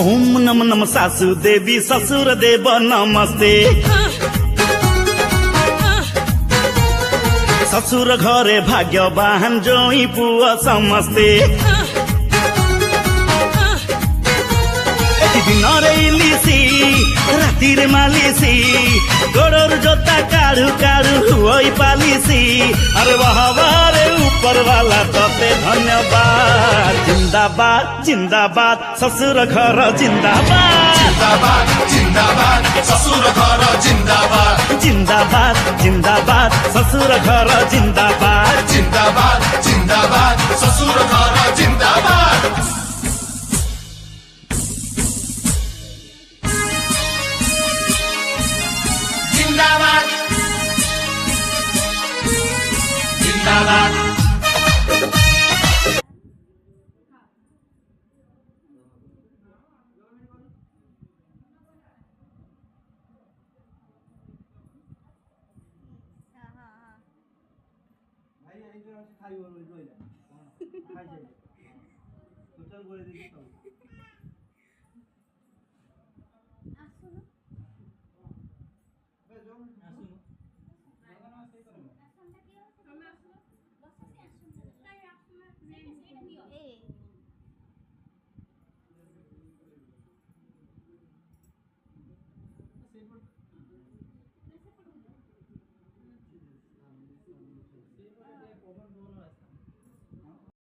ओम नम नम सासु देवी ससुर देव नमस्ते। ससुर घरे भाग्यवान जोई पुआ समस्ते। दिनरे इलिसी रातिर मालिसी गोड़र जोता काढ़ू काढ़ू हुई पालिसी। अरे वाह रे ऊपर वाला तोते धन्यवाद। जिंदाबाद जिंदाबाद ससुर घर जिंदाबाद। जिंदाबाद जिंदाबाद ससुर घर जिंदाबाद। जिंदाबाद जिंदाबाद ससुर घर जिंदाबाद। जिंदाबाद जिंदाबाद ससुर घर जिंदाबाद। जिंदाबाद जिंदाबाद খাই বলবো খাই যাই তোটাল করে দিবি তো